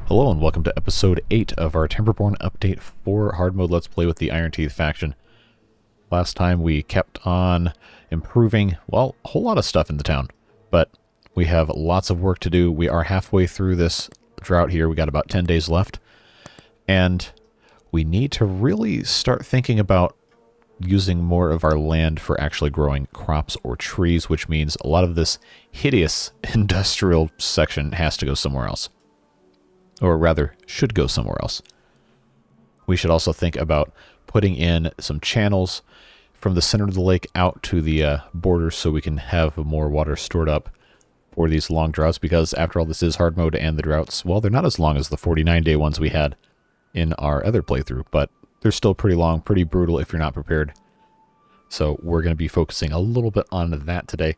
Hello and welcome to episode 8 of our Timberborn update for hard mode Let's Play with the Iron Teeth faction. Last time we kept on improving, well, a whole lot of stuff in the town, but we have lots of work to do. We are halfway through this drought here. We got about 10 days left, and we need to really start thinking about using more of our land for actually growing crops or trees, which means a lot of this hideous industrial section has to go somewhere else. Or rather, should go somewhere else. We should also think about putting in some channels from the center of the lake out to the borders so we can have more water stored up for these long droughts, because after all, this is hard mode, and the droughts, well, they're not as long as the 49-day ones we had in our other playthrough, but they're still pretty long, pretty brutal if you're not prepared. So we're going to be focusing a little bit on that today.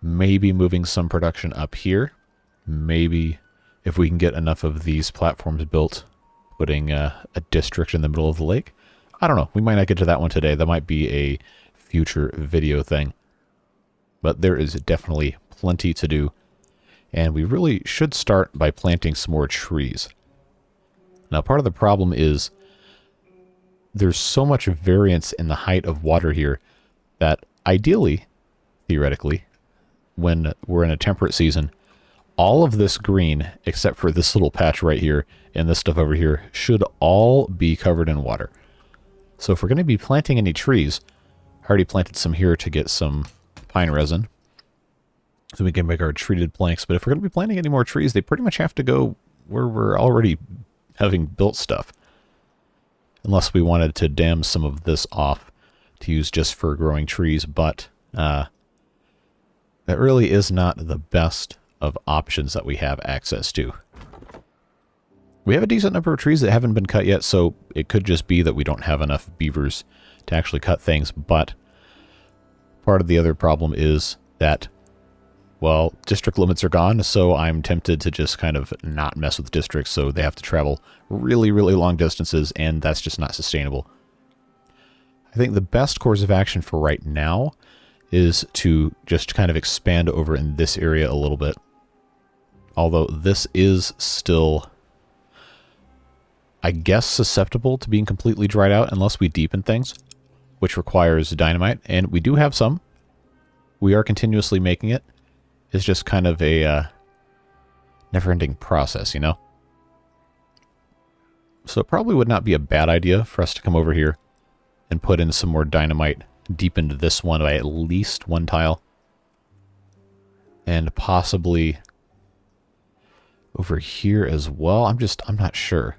Maybe moving some production up here. Maybe, if we can get enough of these platforms built, putting a district in the middle of the lake. I don't know. We might not get to that one today. That might be a future video thing. But there is definitely plenty to do. And we really should start by planting some more trees. Now, part of the problem is there's so much variance in the height of water here that ideally, theoretically, when we're in a temperate season, all of this green, except for this little patch right here and this stuff over here, should all be covered in water. So if we're going to be planting any trees, I already planted some here to get some pine resin, so we can make our treated planks. But if we're going to be planting any more trees, they pretty much have to go where we're already having built stuff. Unless we wanted to dam some of this off to use just for growing trees, but that really is not the best of options that we have access to. We have a decent number of trees that haven't been cut yet, so it could just be that we don't have enough beavers to actually cut things, but part of the other problem is that, well, district limits are gone, so I'm tempted to just kind of not mess with districts, so they have to travel really, really long distances, and that's just not sustainable. I think the best course of action for right now is to just kind of expand over in this area a little bit. Although this is still, I guess, susceptible to being completely dried out unless we deepen things, which requires dynamite, and we do have some. We are continuously making it. It's just kind of a never-ending process, you know? So it probably would not be a bad idea for us to come over here and put in some more dynamite deep into this one by at least one tile. And possibly over here as well. I'm not sure.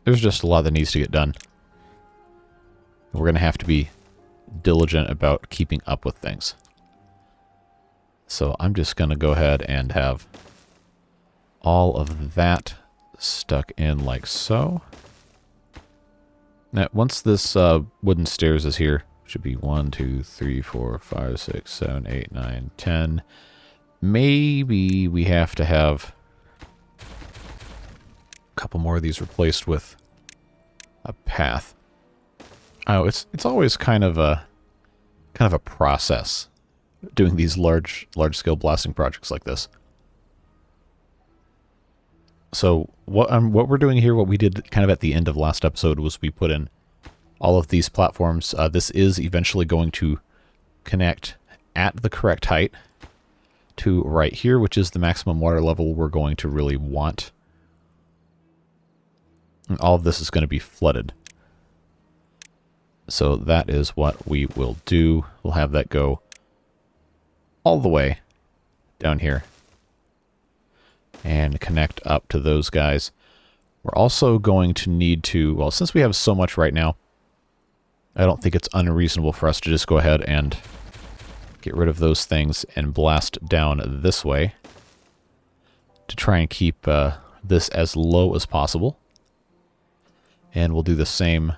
There's just a lot that needs to get done. We're going to have to be diligent about keeping up with things. So I'm just going to go ahead and have all of that stuck in like so. Now, once this wooden stairs is here, should be 1, 2, 3, 4, 5, 6, 7, 8, 9, 10. Maybe we have to have a couple more of these replaced with a path. Oh, it's always kind of a process doing these large scale blasting projects like this. So what we're doing here, what we did kind of at the end of last episode, was we put in all of these platforms. This is eventually going to connect at the correct height to right here, which is the maximum water level we're going to really want. And all of this is going to be flooded. So that is what we will do. We'll have that go all the way down here and connect up to those guys. We're also going to need to, well, since we have so much right now, I don't think it's unreasonable for us to just go ahead and get rid of those things and blast down this way to try and keep this as low as possible. And we'll do the same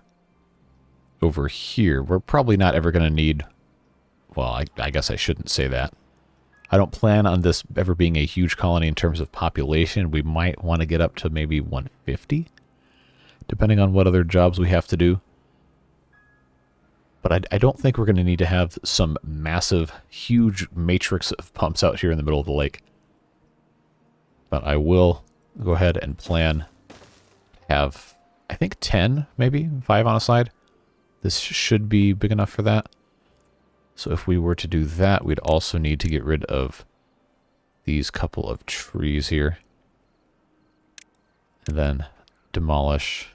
over here. We're probably not ever going to need, well, I guess I shouldn't say that. I don't plan on this ever being a huge colony in terms of population. We might want to get up to maybe 150, depending on what other jobs we have to do. But I don't think we're going to need to have some massive, huge matrix of pumps out here in the middle of the lake. But I will go ahead and plan to have, I think 10, maybe 5 on a side. This should be big enough for that. So if we were to do that, we'd also need to get rid of these couple of trees here. And then demolish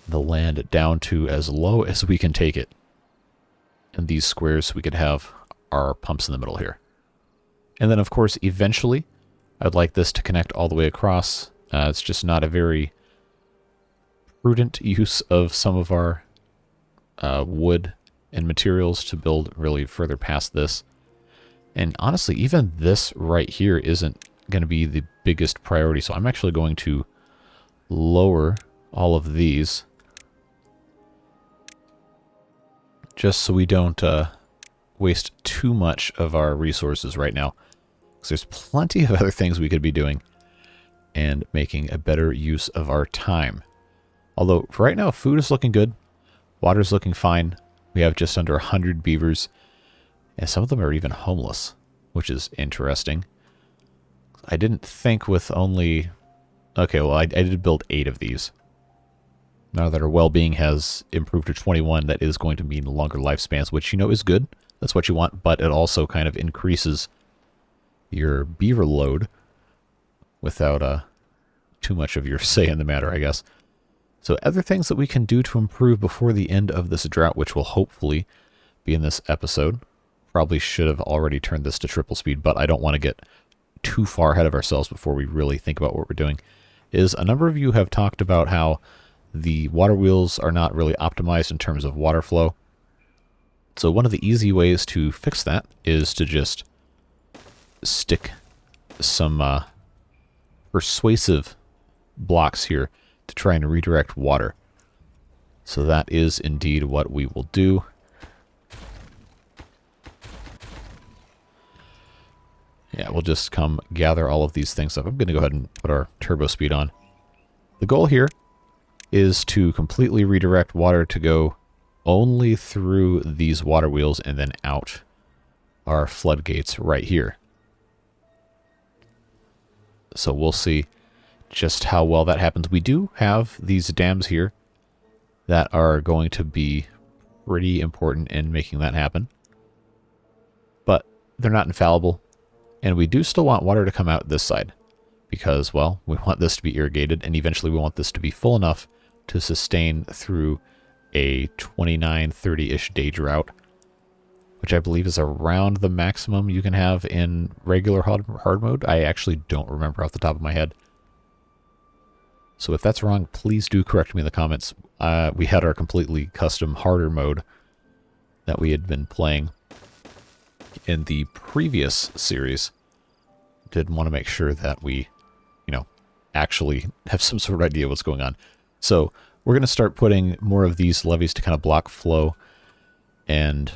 the land down to as low as we can take it. And these squares, we could have our pumps in the middle here. And then, of course, eventually, I'd like this to connect all the way across. It's just not a very prudent use of some of our wood and materials to build really further past this. And honestly, even this right here isn't going to be the biggest priority. So I'm actually going to lower all of these just so we don't waste too much of our resources right now. Because there's plenty of other things we could be doing and making a better use of our time. Although, for right now, food is looking good. Water's looking fine. We have just under 100 beavers. And some of them are even homeless, which is interesting. I didn't think with only... Okay, well, I did build 8 of these. Now that our well-being has improved to 21, that is going to mean longer lifespans, which, you know, is good. That's what you want, but it also kind of increases your beaver load without too much of your say in the matter, I guess. So other things that we can do to improve before the end of this drought, which will hopefully be in this episode. Probably should have already turned this to triple speed, but I don't want to get too far ahead of ourselves before we really think about what we're doing. Is a number of you have talked about how the water wheels are not really optimized in terms of water flow. So one of the easy ways to fix that is to just stick some persuasive blocks here to try and redirect water. So that is indeed what we will do. Yeah, we'll just come gather all of these things up. I'm going to go ahead and put our turbo speed on. The goal here is to completely redirect water to go only through these water wheels and then out our floodgates right here. So we'll see just how well that happens. We do have these dams here that are going to be pretty important in making that happen. But they're not infallible. And we do still want water to come out this side because, well, we want this to be irrigated, and eventually we want this to be full enough to sustain through a 29, 30-ish day drought, which I believe is around the maximum you can have in regular hard mode. I actually don't remember off the top of my head. So if that's wrong, please do correct me in the comments. We had our completely custom harder mode that we had been playing in the previous series. Did want to make sure that we, actually have some sort of idea what's going on. So we're going to start putting more of these levees to kind of block flow, and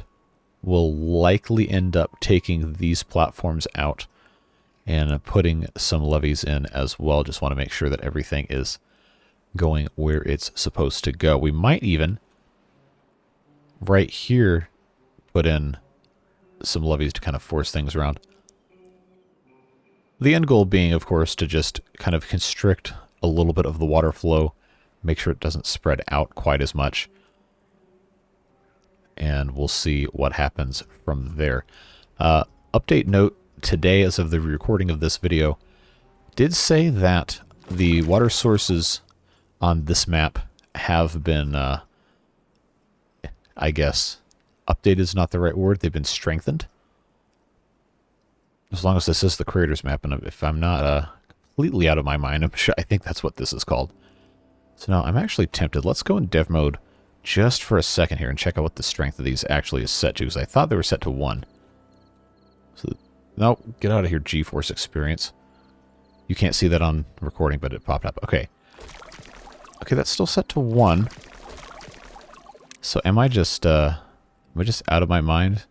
we'll likely end up taking these platforms out and putting some levees in as well. Just want to make sure that everything is going where it's supposed to go. We might even, right here, put in some levees to kind of force things around. The end goal being, of course, to just kind of constrict a little bit of the water flow, make sure it doesn't spread out quite as much, and we'll see what happens from there. Update note, today, as of the recording of this video, did say that the water sources on this map have been, I guess, updated is not the right word, they've been strengthened. As long as this is the creator's map, and if I'm not completely out of my mind, I think that's what this is called. So now I'm actually tempted. Let's go in dev mode just for a second here and check out what the strength of these actually is set to, because I thought they were set to 1. So, no, get out of here, GeForce experience. You can't see that on recording, but it popped up. Okay. Okay, that's still set to 1. So am I just out of my mind?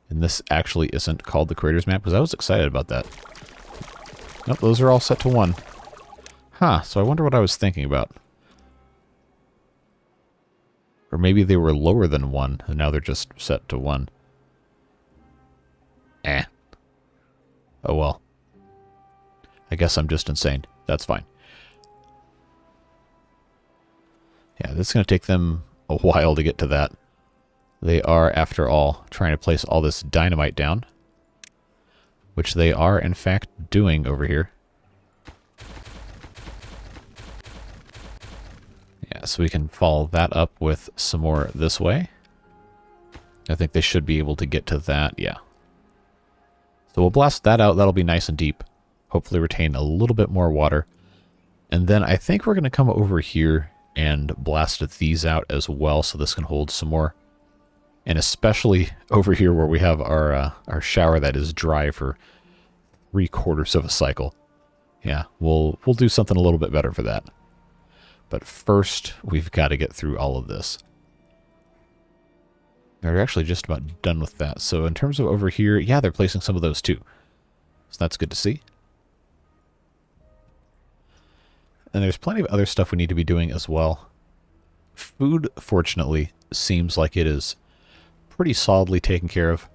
And this actually isn't called the creator's map? Because I was excited about that. Nope, those are all set to 1. Huh, so I wonder what I was thinking about. Or maybe they were lower than 1, and now they're just set to 1. Oh well. I guess I'm just insane. That's fine. Yeah, this is going to take them a while to get to that. They are, after all, trying to place all this dynamite down, which they are, in fact, doing over here. Yeah, so we can follow that up with some more this way. I think they should be able to get to that, yeah. So we'll blast that out. That'll be nice and deep. Hopefully retain a little bit more water. And then I think we're going to come over here and blast these out as well, so this can hold some more. And especially over here where we have our shower that is dry for 3/4 of a cycle. Yeah, we'll do something a little bit better for that. But first, we've got to get through all of this. They're actually just about done with that. So in terms of over here, yeah, they're placing some of those too. So that's good to see. And there's plenty of other stuff we need to be doing as well. Food, fortunately, seems like it is pretty solidly taken care of.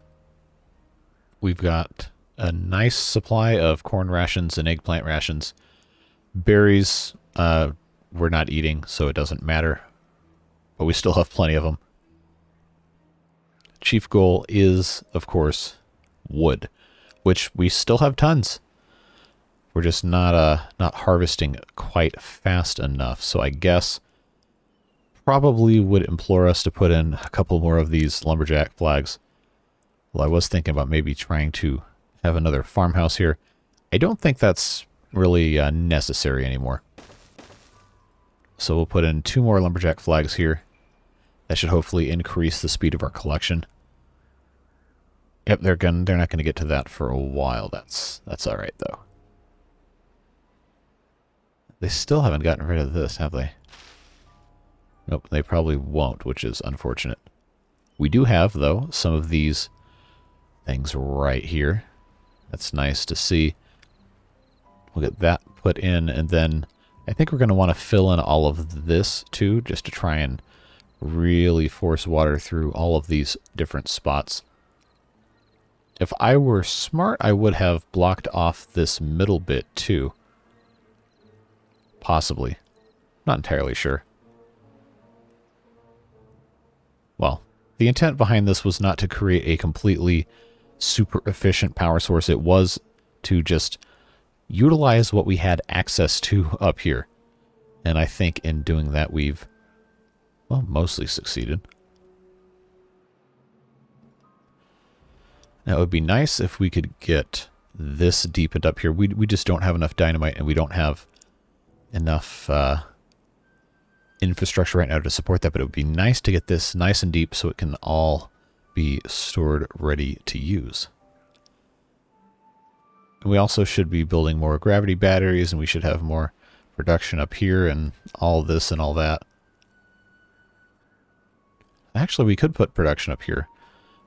We've got a nice supply of corn rations and eggplant rations. Berries, we're not eating, so it doesn't matter. But we still have plenty of them. Chief goal is, of course, wood, which we still have tons. We're just not harvesting quite fast enough. So I guess probably would implore us to put in a couple more of these lumberjack flags. Well, I was thinking about maybe trying to have another farmhouse here. I don't think that's really necessary anymore. So we'll put in 2 more lumberjack flags here. That should hopefully increase the speed of our collection. Yep, they're not gonna get to that for a while. That's all right though. They still haven't gotten rid of this, have they? Nope, they probably won't, which is unfortunate. We do have, though, some of these things right here. That's nice to see. We'll get that put in, and then I think we're going to want to fill in all of this, too, just to try and really force water through all of these different spots. If I were smart, I would have blocked off this middle bit, too. Possibly. Not entirely sure. Well, the intent behind this was not to create a completely super efficient power source. It was to just utilize what we had access to up here. And I think in doing that we've, well, mostly succeeded. Now it would be nice if we could get this deepened up here. We just don't have enough dynamite, and we don't have enough infrastructure right now to support that, but it would be nice to get this nice and deep so it can all be stored ready to use. And we also should be building more gravity batteries, and we should have more production up here and all this and all that. Actually, we could put production up here,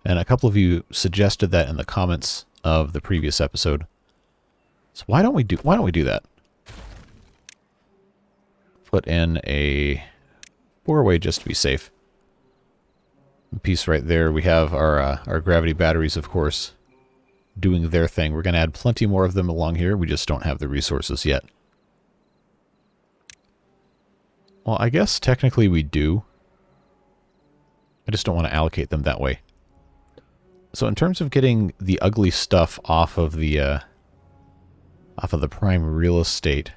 and a couple of you suggested that in the comments of the previous episode. So why don't we do that? Put in a 4-way just to be safe. A piece right there. We have our gravity batteries, of course, doing their thing. We're going to add plenty more of them along here. We just don't have the resources yet. Well, I guess technically we do. I just don't want to allocate them that way. So in terms of getting the ugly stuff off of the prime real estate,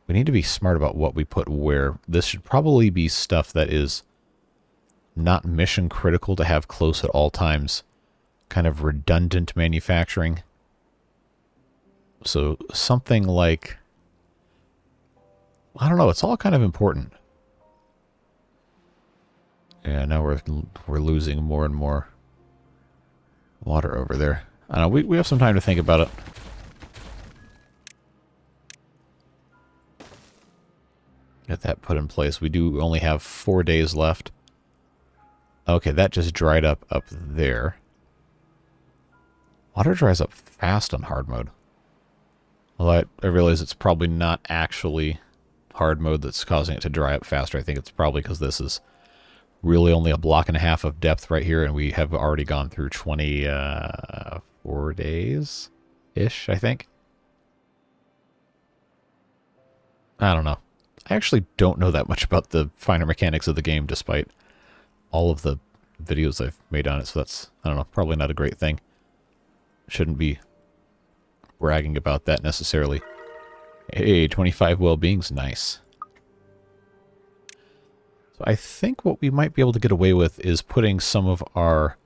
we need to be smart about what we put where. This should probably be stuff that is not mission critical to have close at all times. Kind of redundant manufacturing. So something like, I don't know, it's all kind of important. Yeah, now we're losing more and more water over there. I don't know, we have some time to think about it. Get that put in place. We do only have 4 days left. Okay, that just dried up there. Water dries up fast on hard mode. Well, I realize it's probably not actually hard mode that's causing it to dry up faster. I think it's probably because this is really only a block and a half of depth right here, and we have already gone through 24 days-ish, I think. I don't know. I actually don't know that much about the finer mechanics of the game, despite all of the videos I've made on it, so that's, I don't know, probably not a great thing. Shouldn't be bragging about that necessarily. Hey, 25 well-being's nice. So I think what we might be able to get away with is putting some of our...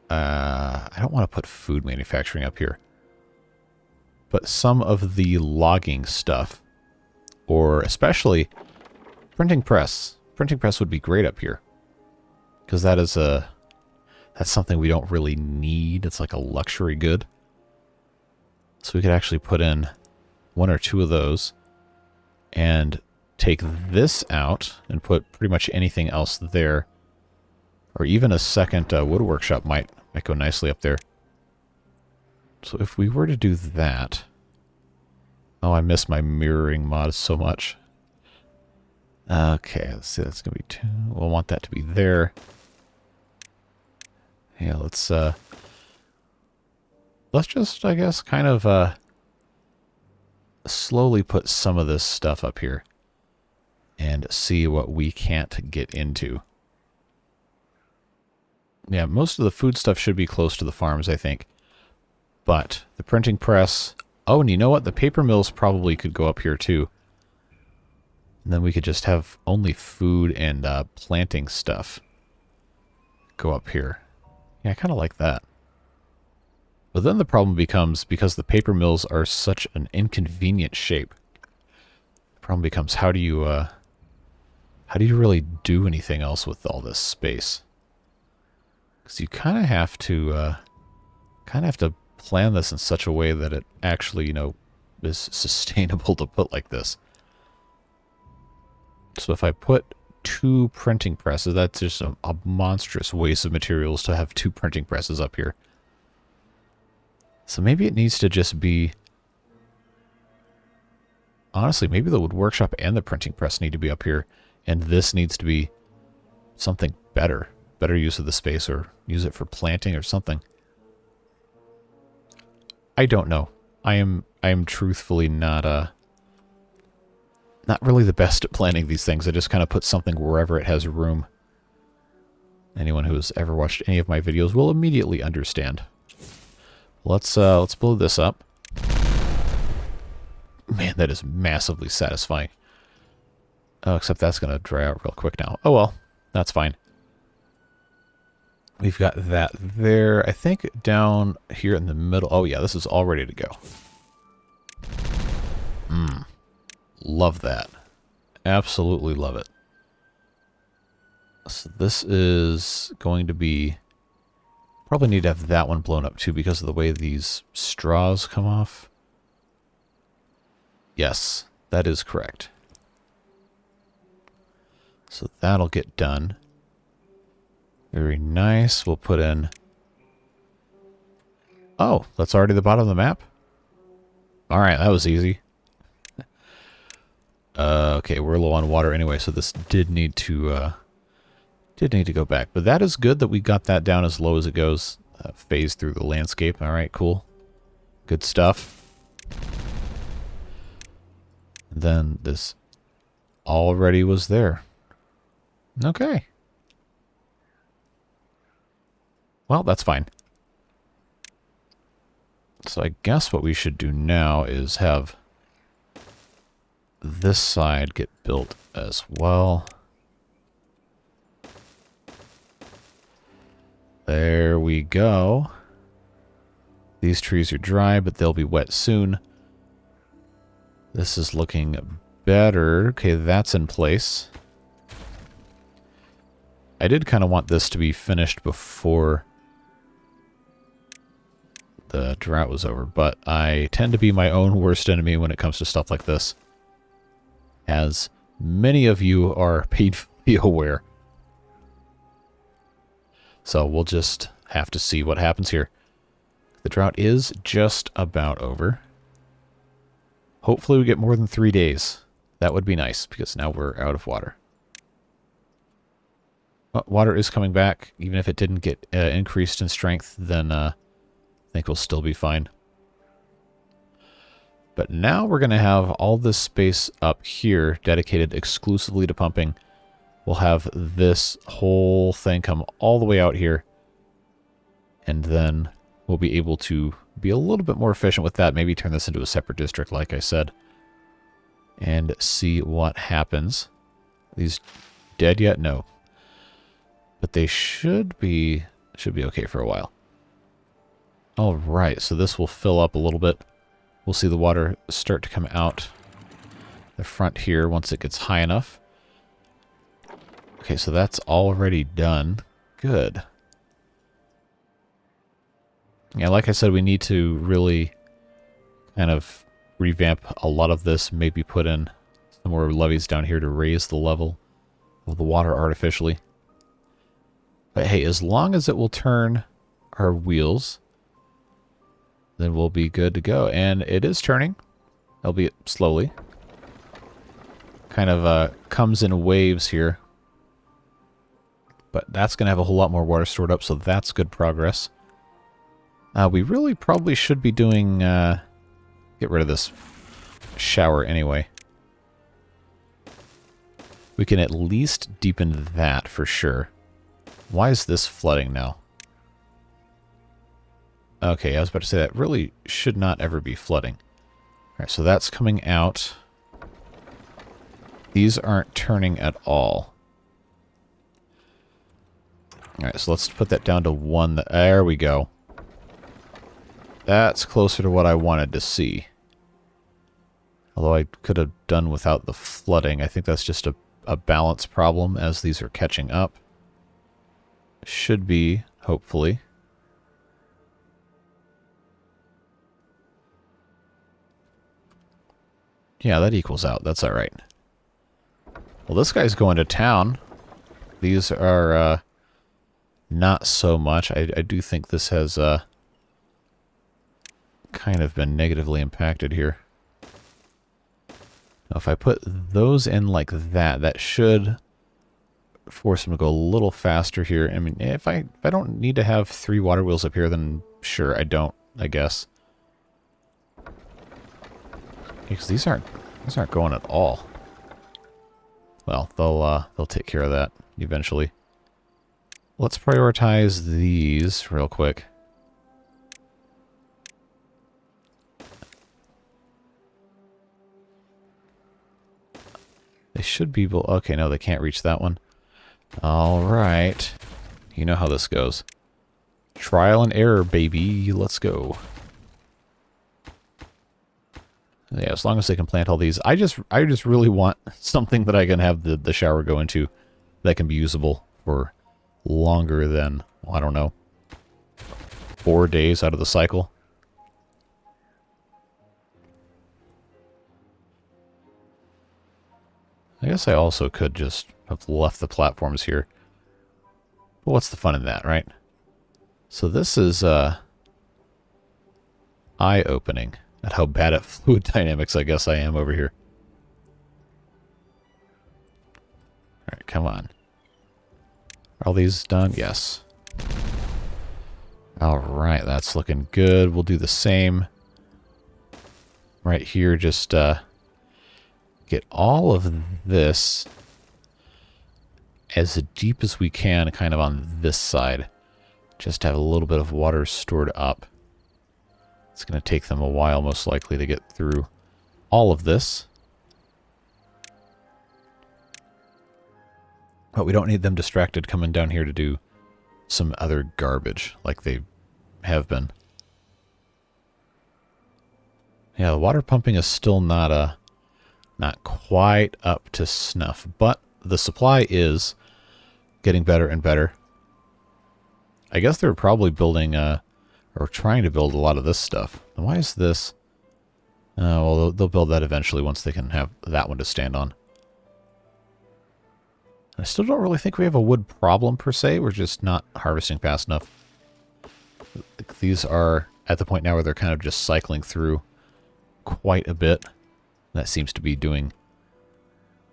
I don't want to put food manufacturing up here. But some of the logging stuff, or especially printing press. Printing press would be great up here. Because that is that's something we don't really need. It's like a luxury good. So we could actually put in one or two of those and take this out and put pretty much anything else there. Or even a second wood workshop might go nicely up there. So if we were to do that... Oh, I miss my mirroring mod so much. Okay, let's see, that's going to be 2. We'll want that to be there. Yeah, let's just, I guess, kind of slowly put some of this stuff up here and see what we can't get into. Yeah, most of the food stuff should be close to the farms, I think. But the printing press... Oh, and you know what? The paper mills probably could go up here, too. And then we could just have only food and planting stuff go up here. Yeah, I kind of like that. But then the problem becomes, because the paper mills are such an inconvenient shape, the problem becomes how do you really do anything else with all this space? Because you kind of have to plan this in such a way that it actually, you know, is sustainable to put like this. So if I put 2 printing presses, that's just a monstrous waste of materials to have 2 printing presses up here. So maybe it needs to just be... Honestly, maybe the wood workshop and the printing press need to be up here, and this needs to be something better. Better use of the space, or use it for planting or something. I don't know. I am truthfully not really the best at planning these things. I just kind of put something wherever it has room. Anyone who has ever watched any of my videos will immediately understand. Let's blow this up. Man, that is massively satisfying. Oh, except that's going to dry out real quick now. Oh well, that's fine. We've got that there. I think down here in the middle... Oh yeah, this is all ready to go. Love that. Absolutely love it. So this is going to be... Probably need to have that one blown up too because of the way these straws come off. Yes, that is correct. So that'll get done. Very nice. We'll put in... Oh, that's already the bottom of the map? Alright, that was easy. Okay, we're low on water anyway, so this did need to go back. But that is good that we got that down as low as it goes. Phase through the landscape. Alright, cool. Good stuff. Then this already was there. Okay. Well, that's fine. So I guess what we should do now is have this side get built as well. There we go. These trees are dry, but they'll be wet soon. This is looking better. Okay, that's in place. I did kind of want this to be finished before the drought was over, but I tend to be my own worst enemy when it comes to stuff like this, as many of you are painfully aware. So we'll just have to see what happens here. The drought is just about over. Hopefully we get more than 3 days. That would be nice, because now we're out of water. Well, water is coming back. Even if it didn't get increased in strength, then I think we'll still be fine. But now we're going to have all this space up here dedicated exclusively to pumping. We'll have this whole thing come all the way out here. And then we'll be able to be a little bit more efficient with that. Maybe turn this into a separate district, like I said. And see what happens. These dead yet? No. But they should be okay for a while. All right, so this will fill up a little bit. We'll see the water start to come out the front here once it gets high enough. Okay, so that's already done. Good. Yeah, like I said, we need to really kind of revamp a lot of this. Maybe put in some more levees down here to raise the level of the water artificially. But hey, as long as it will turn our wheels, then we'll be good to go. And it is turning, albeit slowly. Kind of comes in waves here. But that's going to have a whole lot more water stored up, so that's good progress. We really probably should be doing... get rid of this shower anyway. We can at least deepen that for sure. Why is this flooding now? Okay, I was about to say that really should not ever be flooding. Alright, so that's coming out. These aren't turning at all. Alright, so let's put that down to 1. There we go. That's closer to what I wanted to see. Although I could have done without the flooding. I think that's just a balance problem as these are catching up. Should be, hopefully. Yeah, that equals out. That's alright. Well, this guy's going to town. These are not so much. I do think this has kind of been negatively impacted here. Now, if I put those in like that, that should force them to go a little faster here. I mean, if I don't need to have 3 water wheels up here, then sure, I don't, I guess. Because these aren't going at all. Well, they'll take care of that eventually. Let's prioritize these real quick. They should be able... Okay, no, they can't reach that one. Alright. You know how this goes. Trial and error, baby. Let's go. Yeah, as long as they can plant all these. I just really want something that I can have the shower go into that can be usable for longer than, well, I don't know, 4 days out of the cycle. I guess I also could just have left the platforms here. But what's the fun in that, right? So this is eye-opening at how bad at fluid dynamics I guess I am over here. Alright, come on. Are all these done? Yes. Alright, that's looking good. We'll do the same right here. Just get all of this as deep as we can kind of on this side. Just to have a little bit of water stored up. It's going to take them a while, most likely, to get through all of this. But we don't need them distracted coming down here to do some other garbage like they have been. Yeah, the water pumping is still not quite up to snuff, but the supply is getting better and better. I guess they're probably building, or trying to build a lot of this stuff. And why is this? Well, they'll build that eventually once they can have that one to stand on. I still don't really think we have a wood problem, per se. We're just not harvesting fast enough. These are at the point now where they're kind of just cycling through quite a bit. That seems to be doing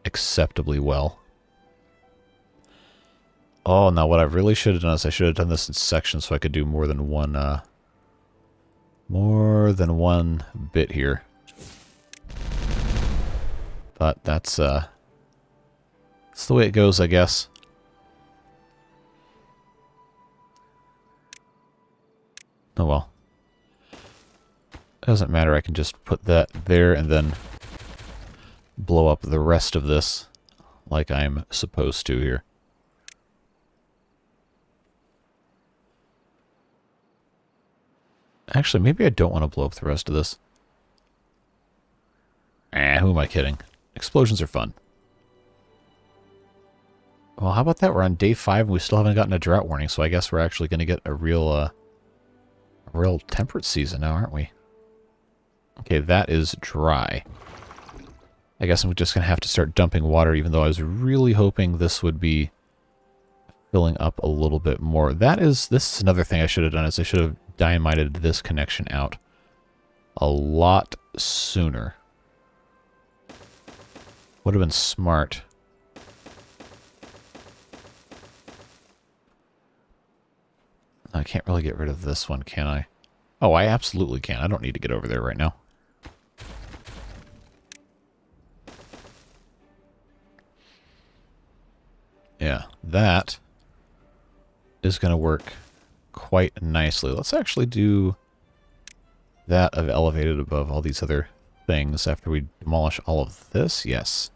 acceptably well. Oh, now what I really should have done is I should have done this in sections so I could do more than one bit here. But that's the way it goes, I guess. Oh well. Doesn't matter, I can just put that there and then blow up the rest of this like I'm supposed to here. Actually, maybe I don't want to blow up the rest of this. Who am I kidding? Explosions are fun. Well, how about that? We're on day 5 and we still haven't gotten a drought warning, so I guess we're actually going to get a real temperate season now, aren't we? Okay, that is dry. I guess I'm just going to have to start dumping water, even though I was really hoping this would be filling up a little bit more. This is another thing I should have done, is I should have dynamited this connection out a lot sooner. Would have been smart. I can't really get rid of this one, can I? Oh, I absolutely can. I don't need to get over there right now. Yeah, that is going to work quite nicely. Let's actually do that of elevated above all these other things after we demolish all of this. Yes.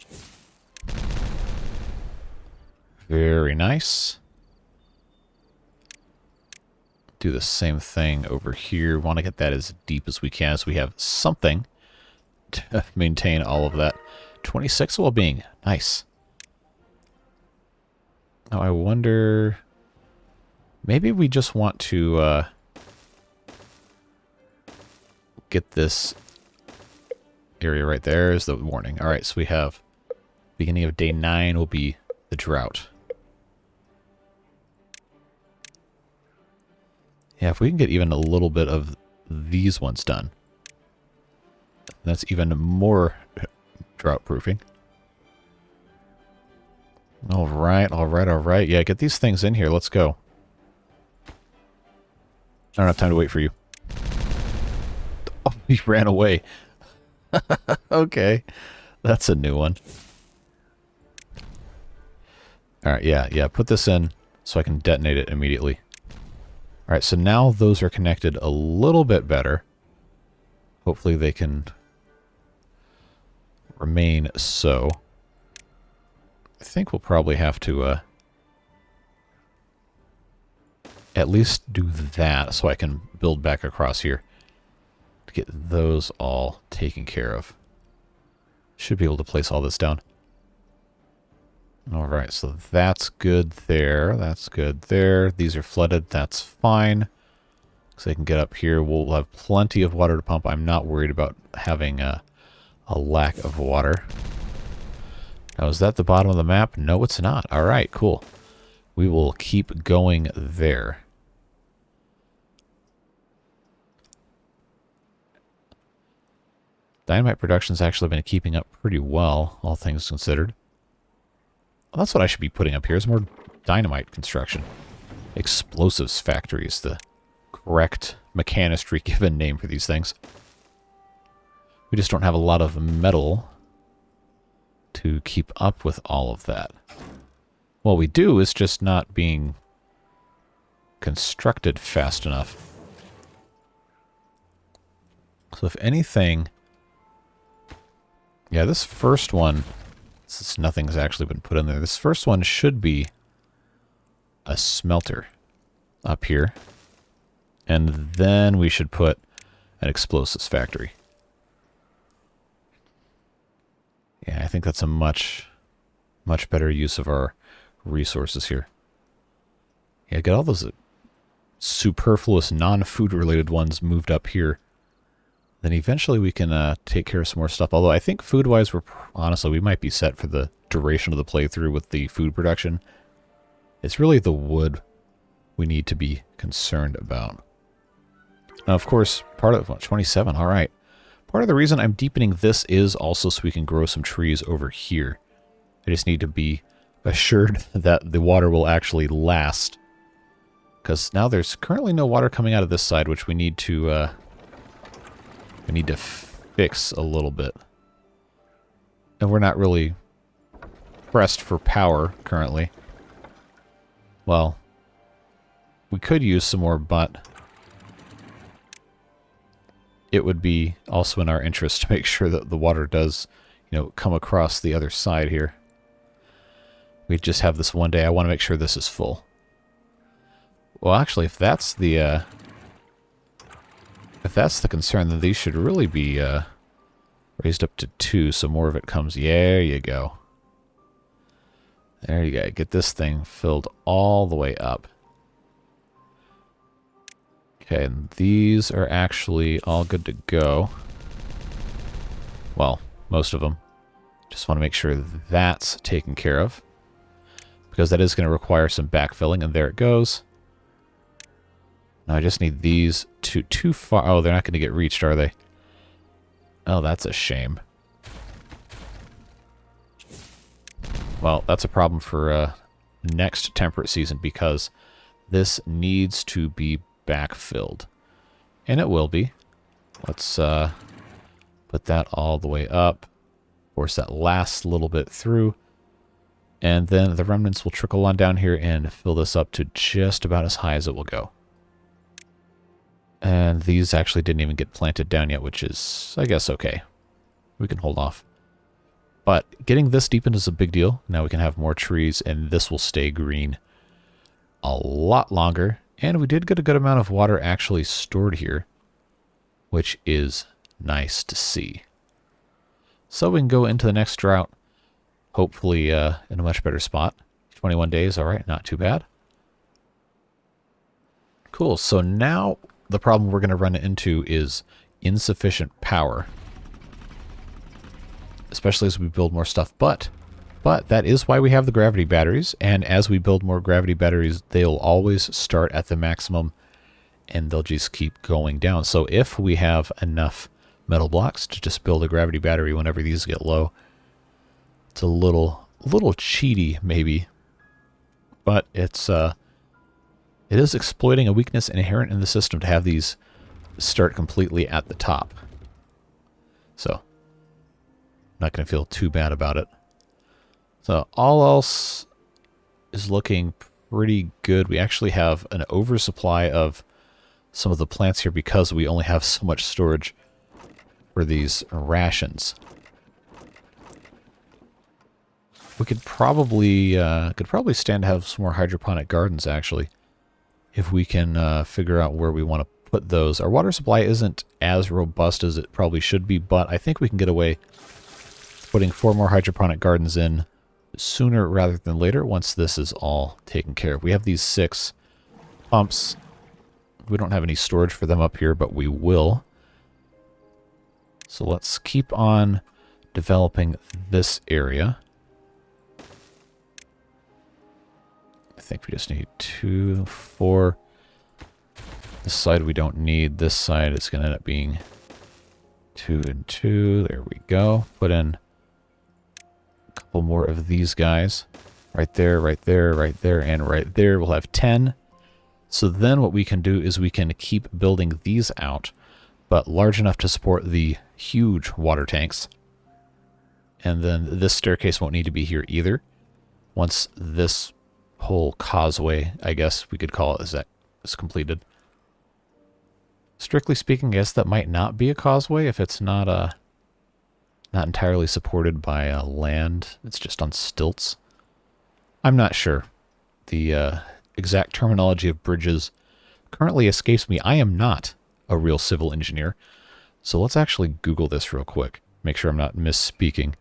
Very nice. Do the same thing over here. Want to get that as deep as we can so we have something to maintain all of that. 26 well-being. Nice. Now I wonder... Maybe we just want to get this area right there is the warning. Alright, so we have beginning of day 9 will be the drought. Yeah, if we can get even a little bit of these ones done, that's even more drought proofing. Alright, alright, alright. Yeah, get these things in here. Let's go. I don't have time to wait for you. Oh, he ran away. Okay. That's a new one. Alright, yeah. Put this in so I can detonate it immediately. Alright, so now those are connected a little bit better. Hopefully they can remain so. I think we'll probably have to at least do that so I can build back across here to get those all taken care of. Should be able to place all this down. Alright, so that's good there. That's good there. These are flooded. That's fine. So they can get up here. We'll have plenty of water to pump. I'm not worried about having a lack of water. Now, is that the bottom of the map? No, it's not. Alright, cool. We will keep going there. Dynamite production's actually been keeping up pretty well, all things considered. Well, that's what I should be putting up here, is more dynamite construction. Explosives factory is the correct mechanistry given name for these things. We just don't have a lot of metal to keep up with all of that. What we do is just not being constructed fast enough. So if anything... Yeah, this first one, since nothing's actually been put in there, this first one should be a smelter up here. And then we should put an explosives factory. Yeah, I think that's a much better use of our resources here. Yeah, get all those superfluous non-food related ones moved up here. Then eventually we can take care of some more stuff. Although I think food-wise, honestly, we might be set for the duration of the playthrough with the food production. It's really the wood we need to be concerned about. Now, of course, part of 27, all right. Part of the reason I'm deepening this is also so we can grow some trees over here. I just need to be assured that the water will actually last. Because now there's currently no water coming out of this side, which we need to fix a little bit. And we're not really pressed for power currently. Well, we could use some more, but it would be also in our interest to make sure that the water does, you know, come across the other side here. We just have this one day. I want to make sure this is full. Well, actually, if that's the concern, then these should really be raised up to 2, so more of it comes. There you go. There you go. Get this thing filled all the way up. Okay, and these are actually all good to go. Well, most of them. Just want to make sure that's taken care of, because that is going to require some backfilling, and there it goes. Now I just need these too far. Oh, they're not going to get reached, are they? Oh, that's a shame. Well, that's a problem for next temperate season, because this needs to be backfilled. And it will be. Let's put that all the way up. Force that last little bit through. And then the remnants will trickle on down here and fill this up to just about as high as it will go. And these actually didn't even get planted down yet, which is, I guess, okay. We can hold off. But getting this deepened is a big deal. Now we can have more trees, and this will stay green a lot longer. And we did get a good amount of water actually stored here, which is nice to see. So we can go into the next drought, hopefully in a much better spot. 21 days, all right, not too bad. Cool, so now the problem we're going to run into is insufficient power, especially as we build more stuff. But that is why we have the gravity batteries, and as we build more gravity batteries, they'll always start at the maximum, and they'll just keep going down. So if we have enough metal blocks to just build a gravity battery whenever these get low, it's a little cheaty maybe, but it is exploiting a weakness inherent in the system to have these start completely at the top. So, not going to feel too bad about it. So, all else is looking pretty good. We actually have an oversupply of some of the plants here because we only have so much storage for these rations. We could probably stand to have some more hydroponic gardens, actually, if we can figure out where we want to put those. Our water supply isn't as robust as it probably should be, but I think we can get away putting 4 more hydroponic gardens in sooner rather than later once this is all taken care of. We have these 6 pumps. We don't have any storage for them up here, but we will. So let's keep on developing this area. I think we just need 2, 4. This side we don't need. This side is going to end up being 2 and 2. There we go. Put in a couple more of these guys. Right there, right there, right there, and right there. We'll have 10. So then what we can do is we can keep building these out, but large enough to support the huge water tanks. And then this staircase won't need to be here either. Once this whole causeway, I guess we could call it, is completed. Strictly speaking, I guess that might not be a causeway if it's not entirely supported by land. It's just on stilts. I'm not sure. The exact terminology of bridges currently escapes me. I am not a real civil engineer. So let's actually Google this real quick. Make sure I'm not misspeaking.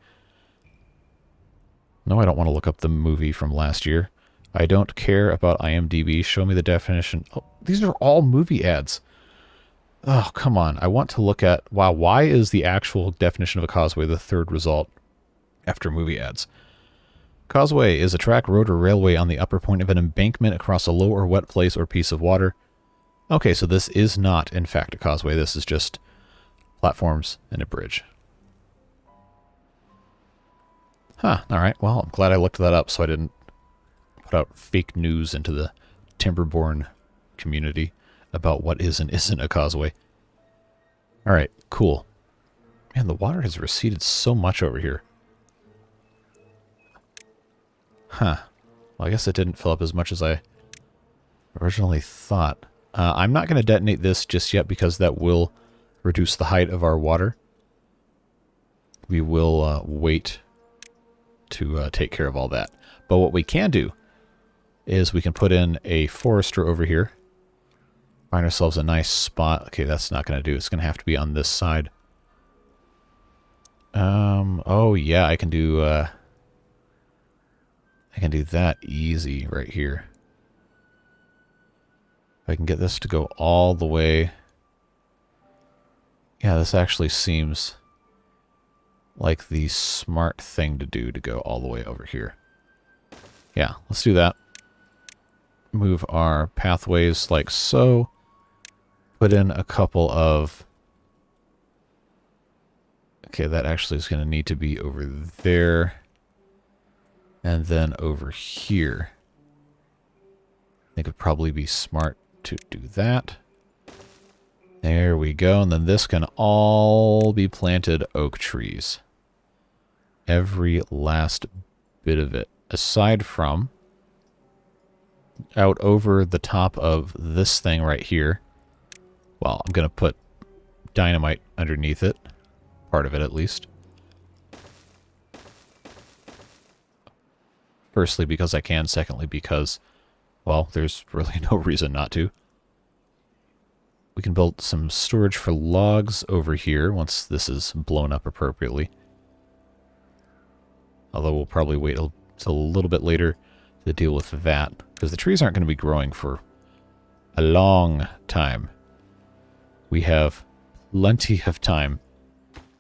No, I don't want to look up the movie from last year. I don't care about IMDb. Show me the definition. Oh, these are all movie ads. Oh, come on. I want to look at... Wow, why is the actual definition of a causeway the third result after movie ads? Causeway is a track, road, or railway on the upper point of an embankment across a low or wet place or piece of water. Okay, so this is not, in fact, a causeway. This is just platforms and a bridge. Huh, alright. Well, I'm glad I looked that up so I didn't put out fake news into the Timberborn community about what is and isn't a causeway. Alright, cool. Man, the water has receded so much over here. Huh. Well, I guess it didn't fill up as much as I originally thought. I'm not going to detonate this just yet because that will reduce the height of our water. We will wait to take care of all that. But what we can do is we can put in a forester over here. Find ourselves a nice spot. Okay, that's not going to do. It's going to have to be on this side. Oh yeah, I can do that easy right here. If I can get this to go all the way. Yeah, this actually seems like the smart thing to do, to go all the way over here. Yeah, let's do that. Move our pathways like so. Put in a couple of... Okay, that actually is going to need to be over there. And then over here. I think it would probably be smart to do that. There we go. And then this can all be planted oak trees. Every last bit of it. Aside from out over the top of this thing right here. Well, I'm going to put dynamite underneath it. Part of it, at least. Firstly, because I can. Secondly, because, well, there's really no reason not to. We can build some storage for logs over here once this is blown up appropriately. Although we'll probably wait until a little bit later to deal with that, because the trees aren't going to be growing for a long time. We have plenty of time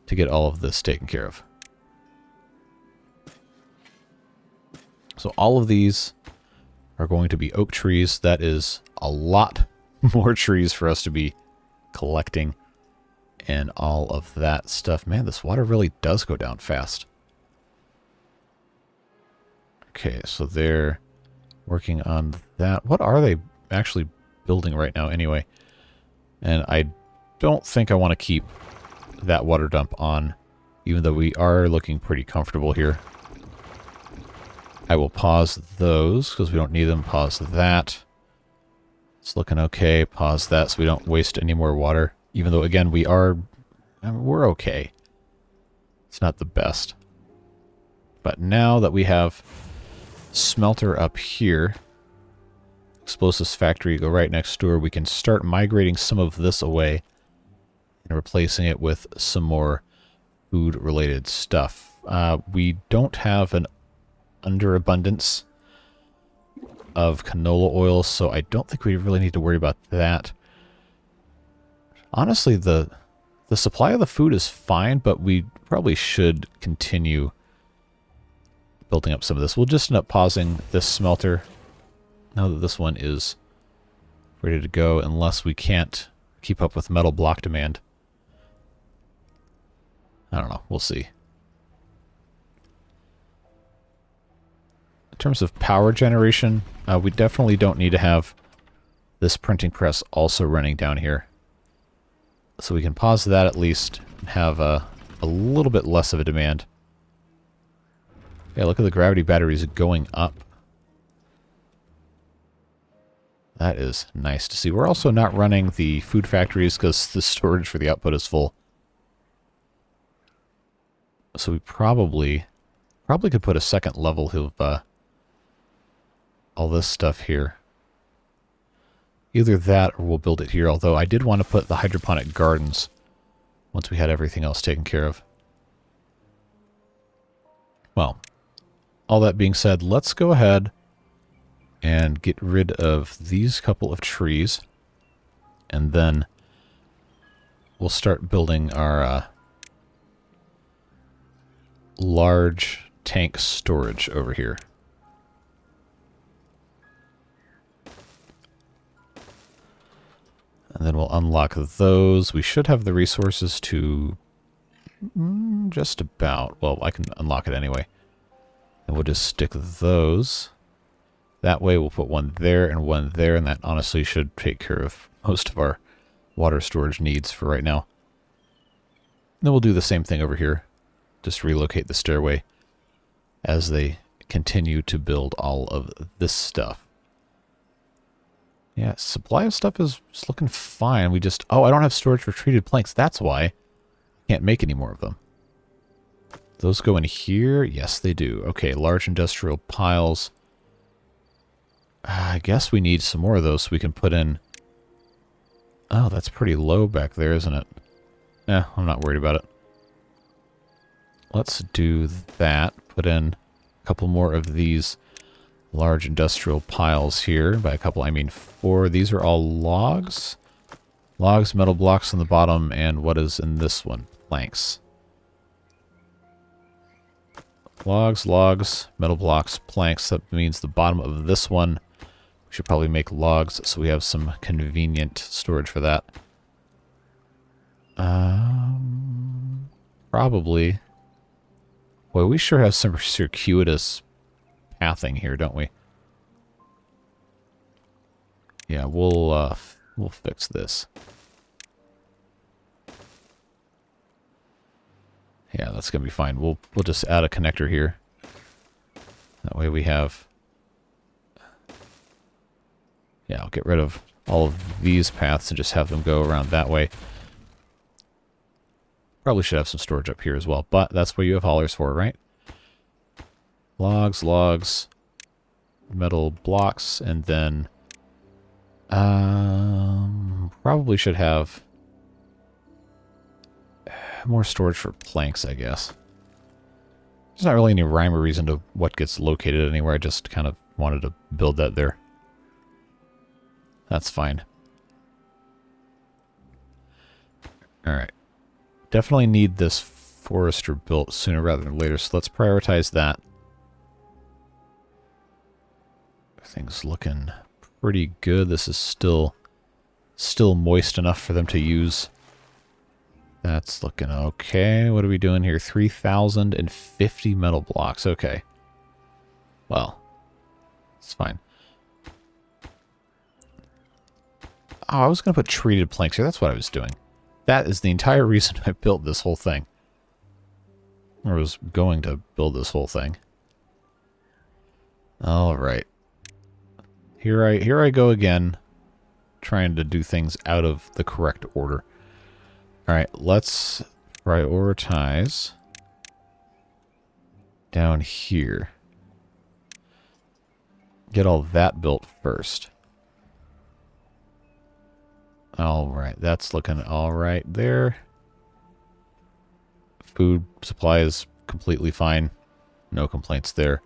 to get all of this taken care of. So all of these are going to be oak trees. That is a lot more trees for us to be collecting and all of that stuff. Man, this water really does go down fast. Okay, so they're working on that. What are they actually building right now anyway? And I don't think I want to keep that water dump on, even though we are looking pretty comfortable here. I will pause those because we don't need them. Pause that. It's looking okay. Pause that so we don't waste any more water. Even though, again, we're okay. It's not the best. But now that we have smelter up here, explosives factory go right next door, we can start migrating some of this away and replacing it with some more food-related stuff. We don't have an underabundance of canola oil, so I don't think we really need to worry about that. Honestly, the supply of the food is fine, but we probably should continue building up some of this. We'll just end up pausing this smelter now that this one is ready to go, unless we can't keep up with metal block demand. I don't know. We'll see. In terms of power generation, we definitely don't need to have this printing press also running down here. So we can pause that at least and have a little bit less of a demand. Yeah, look at the gravity batteries going up. That is nice to see. We're also not running the food factories because the storage for the output is full. So we probably could put a second level of all this stuff here. Either that or we'll build it here, although I did want to put the hydroponic gardens once we had everything else taken care of. Well, all that being said, let's go ahead and get rid of these couple of trees, and then we'll start building our large tank storage over here. And then we'll unlock those. We should have the resources to just about... Well, I can unlock it anyway. And we'll just stick those. That way we'll put one there, and that honestly should take care of most of our water storage needs for right now. Then we'll do the same thing over here. Just relocate the stairway as they continue to build all of this stuff. Yeah, supply of stuff is looking fine. We just... Oh, I don't have storage for treated planks. That's why. Can't make any more of them. Those go in here? Yes, they do. Okay, large industrial piles. I guess we need some more of those so we can put in... Oh, that's pretty low back there, isn't it? I'm not worried about it. Let's do that. Put in a couple more of these large industrial piles here. By a couple, I mean 4. These are all logs. Logs, metal blocks on the bottom, and what is in this one? Planks. Logs, metal blocks, planks. That means the bottom of this one. We should probably make logs so we have some convenient storage for that. Probably. Boy, we sure have some circuitous pathing here, don't we? Yeah, we'll fix this. Yeah, that's gonna be fine. We'll just add a connector here. That way we have... Yeah, I'll get rid of all of these paths and just have them go around that way. Probably should have some storage up here as well, but that's what you have haulers for, right? Logs, metal blocks, and then probably should have more storage for planks, I guess. There's not really any rhyme or reason to what gets located anywhere. I just kind of wanted to build that there. That's fine. Alright. Definitely need this forester built sooner rather than later, so let's prioritize that. Everything's looking pretty good. This is still moist enough for them to use. That's looking okay. What are we doing here? 3,050 metal blocks. Okay. Well, it's fine. Oh, I was going to put treated planks here. That's what I was doing. That is the entire reason I built this whole thing. Or was going to build this whole thing. Alright. Here I go again, trying to do things out of the correct order. Alright, let's prioritize down here. Get all that built first. Alright, that's looking alright there. Food supply is completely fine. No complaints there.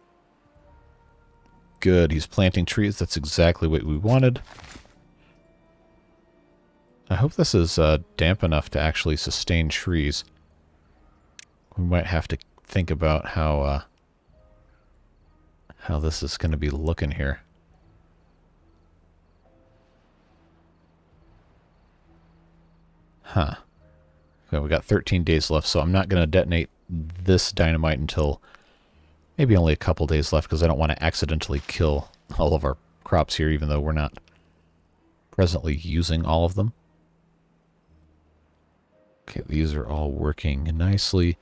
Good, he's planting trees. That's exactly what we wanted. I hope this is damp enough to actually sustain trees. We might have to think about how this is going to be looking here. Huh. Okay, we got 13 days left, so I'm not going to detonate this dynamite until maybe only a couple days left, because I don't want to accidentally kill all of our crops here, even though we're not presently using all of them. Okay, these are all working nicely.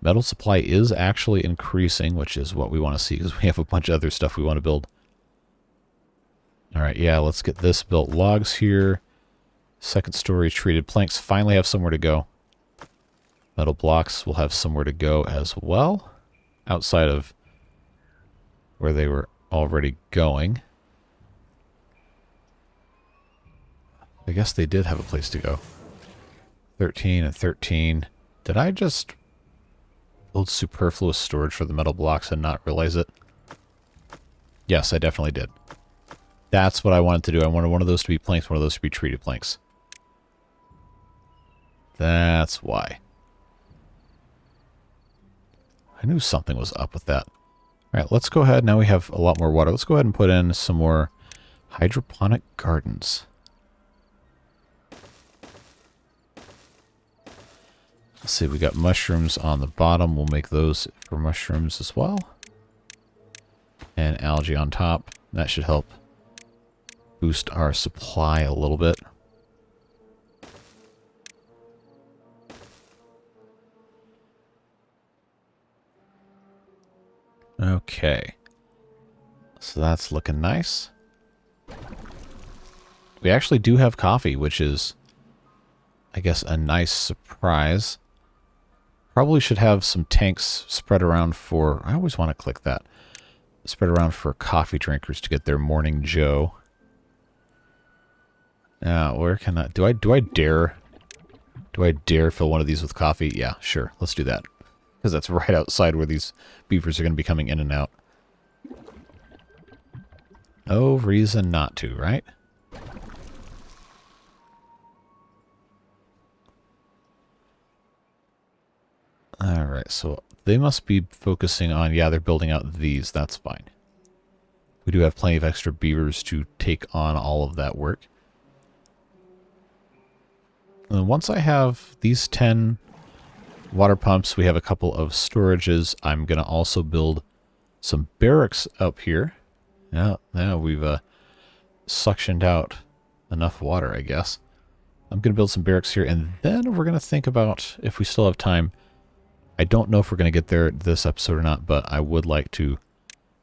Metal supply is actually increasing, which is what we want to see, because we have a bunch of other stuff we want to build. Alright, yeah, let's get this built. Logs here. Second story treated planks finally have somewhere to go. Metal blocks will have somewhere to go as well, outside of where they were already going. I guess they did have a place to go. 13 and 13. Did I just build superfluous storage for the metal blocks and not realize it? Yes, I definitely did. That's what I wanted to do. I wanted one of those to be planks, one of those to be treated planks. That's why. I knew something was up with that. Alright, let's go ahead. Now we have a lot more water. Let's go ahead and put in some more hydroponic gardens. Let's see, we got mushrooms on the bottom. We'll make those for mushrooms as well. And algae on top. That should help boost our supply a little bit. Okay. So that's looking nice. We actually do have coffee, which is, I guess, a nice surprise. Probably should have some tanks spread around for... I always want to click that. Spread around for coffee drinkers to get their morning joe. Now, where can I... Do I dare... Do I dare fill one of these with coffee? Yeah, sure. Let's do that. Because that's right outside where these beavers are going to be coming in and out. No reason not to, right? Alright, so they must be focusing on... Yeah, they're building out these. That's fine. We do have plenty of extra beavers to take on all of that work. And once I have these 10 water pumps, we have a couple of storages. I'm going to also build some barracks up here. Now we've suctioned out enough water, I guess. I'm going to build some barracks here, and then we're going to think about, if we still have time, I don't know if we're going to get there this episode or not, but I would like to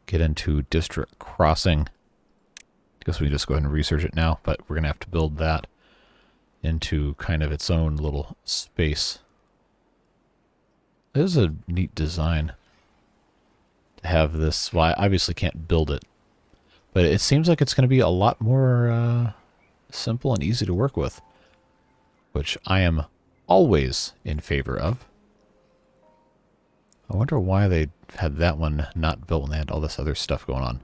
get into district crossing. I guess we can just go ahead and research it now, but we're going to have to build that into kind of its own little space. It is a neat design to have this. Well, I obviously can't build it, but it seems like it's going to be a lot more simple and easy to work with, which I am always in favor of. I wonder why they had that one not built when they had all this other stuff going on.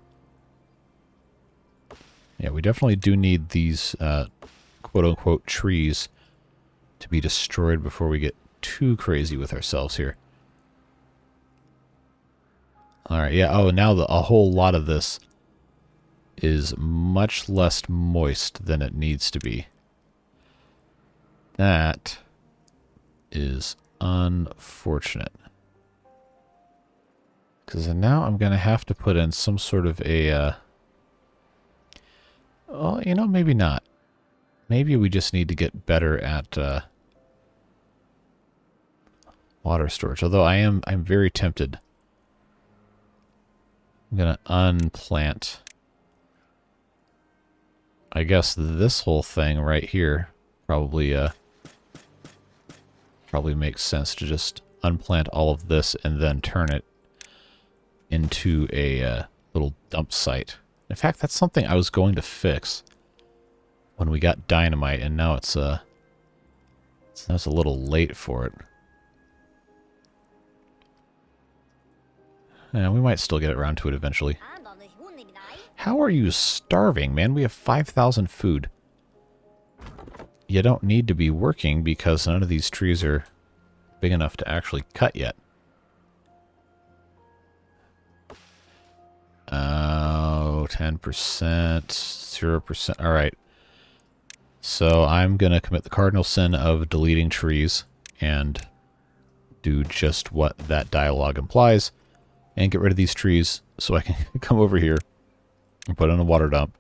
Yeah, we definitely do need these quote-unquote trees to be destroyed before we get too crazy with ourselves here. Alright, yeah, oh, now a whole lot of this is much less moist than it needs to be. That is unfortunate. Because now I'm going to have to put in some sort of a... well, you know, maybe not. Maybe we just need to get better at water storage. Although I'm very tempted. I'm going to unplant, I guess, this whole thing right here. Probably makes sense to just unplant all of this and then turn it into a little dump site. In fact, that's something I was going to fix when we got Dynamite, and now it's a little late for it. Yeah, we might still get around to it eventually. How are you starving, man? We have 5,000 food. You don't need to be working because none of these trees are big enough to actually cut yet. Oh, 10%, 0%. All right. So I'm going to commit the cardinal sin of deleting trees and do just what that dialogue implies and get rid of these trees so I can come over here and put in a water dump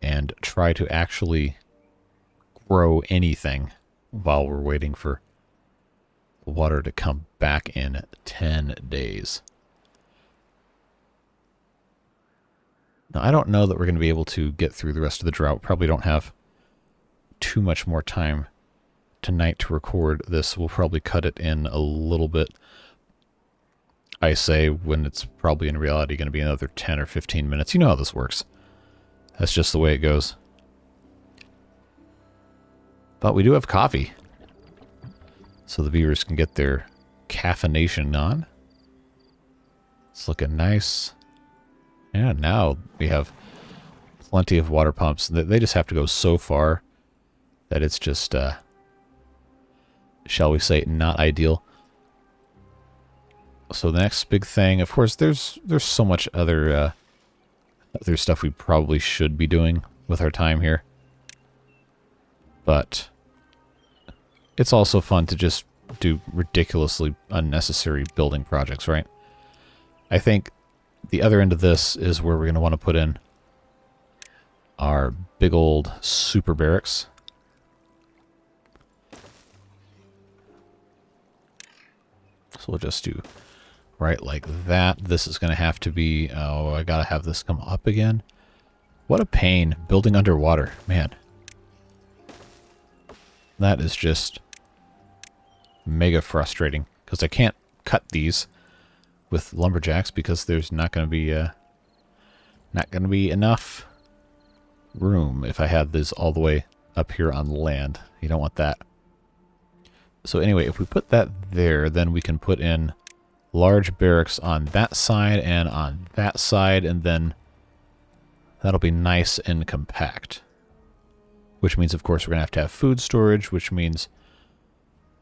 and try to actually grow anything while we're waiting for the water to come back in 10 days. Now, I don't know that we're going to be able to get through the rest of the drought. Probably don't have too much more time tonight to record this. We'll probably cut it in a little bit, I say, when it's probably in reality going to be another 10 or 15 minutes. You know how this works. That's just the way it goes. But we do have coffee, so the viewers can get their caffeination on. It's looking nice. And now we have plenty of water pumps. They just have to go so far that it's just, shall we say, not ideal. So the next big thing, of course, there's so much other stuff we probably should be doing with our time here. But it's also fun to just do ridiculously unnecessary building projects, right? I think the other end of this is where we're going to want to put in our big old super barracks. So we'll just do right like that. This is going to have to be... Oh, I got to have this come up again. What a pain building underwater, man. That is just mega frustrating because I can't cut these with lumberjacks because there's not going to be enough room if I had this all the way up here on land. You don't want that. So anyway, if we put that there, then we can put in large barracks on that side and on that side, and then that'll be nice and compact. Which means, of course, we're going to have food storage, which means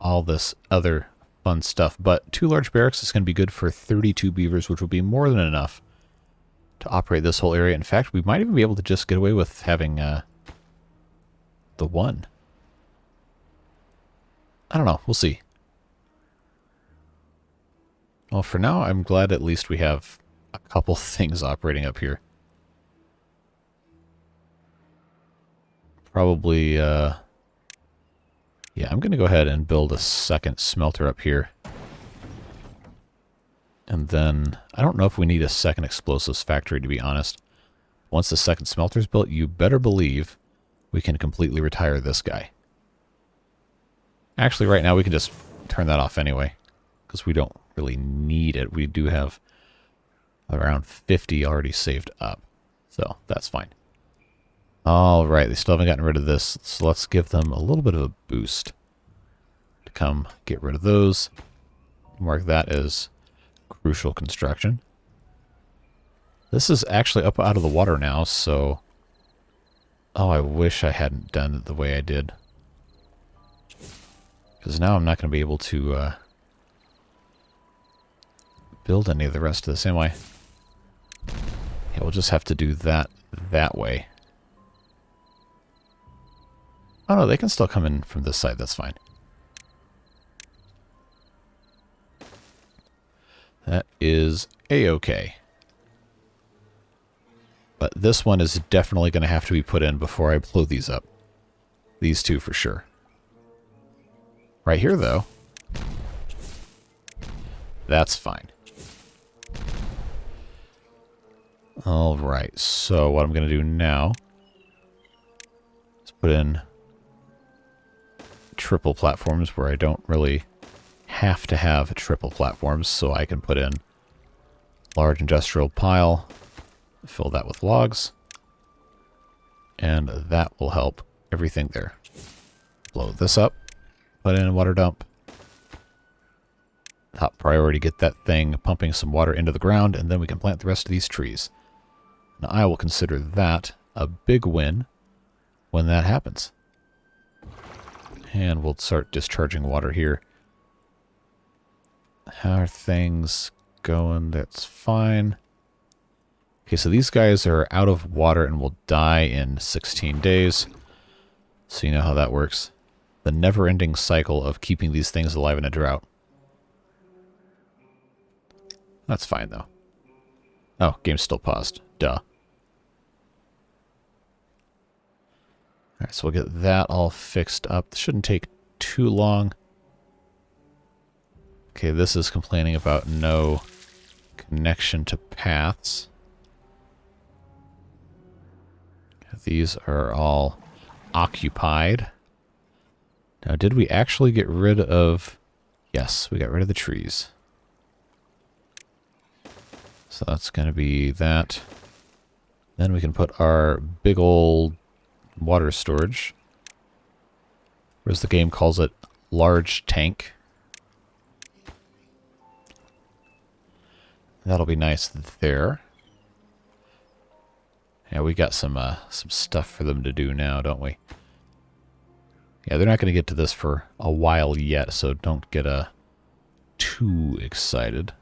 all this other fun stuff. But 2 large barracks is going to be good for 32 beavers, which will be more than enough to operate this whole area. In fact, we might even be able to just get away with having the 1. I don't know. We'll see. Well, for now, I'm glad at least we have a couple things operating up here. Probably, yeah, I'm going to go ahead and build a second smelter up here. And then, I don't know if we need a second explosives factory, to be honest. Once the second smelter is built, you better believe we can completely retire this guy. Actually, right now we can just turn that off anyway, because we don't really need it. We do have around 50 already saved up, so that's fine. All right, they still haven't gotten rid of this, so let's give them a little bit of a boost to come get rid of those. Mark that as crucial construction. This is actually up out of the water now, so... Oh, I wish I hadn't done it the way I did. Because now I'm not going to be able to build any of the rest of this, am I? Yeah, we'll just have to do that way. Oh no, they can still come in from this side, that's fine. That is A-okay. But this one is definitely going to have to be put in before I blow these up. These 2 for sure. Right here, though, that's fine. Alright, so what I'm going to do now is put in triple platforms where I don't really have to have triple platforms, so I can put in large industrial pile, fill that with logs, and that will help everything there. Blow this up, put in a water dump. Top priority, get that thing pumping some water into the ground, and then we can plant the rest of these trees. Now I will consider that a big win when that happens. And we'll start discharging water here. How are things going? That's fine. Okay, so these guys are out of water and will die in 16 days. So you know how that works. The never-ending cycle of keeping these things alive in a drought. That's fine, though. Oh, game's still paused. Duh. Alright, so we'll get that all fixed up. This shouldn't take too long. Okay, this is complaining about no connection to paths. These are all occupied. Now, did we actually get rid of... Yes, we got rid of the trees. So that's going to be that. Then we can put our big old water storage. Or as the game calls it, large tank. That'll be nice there. Yeah, we got some stuff for them to do now, don't we? Yeah, they're not going to get to this for a while yet, so don't get too excited.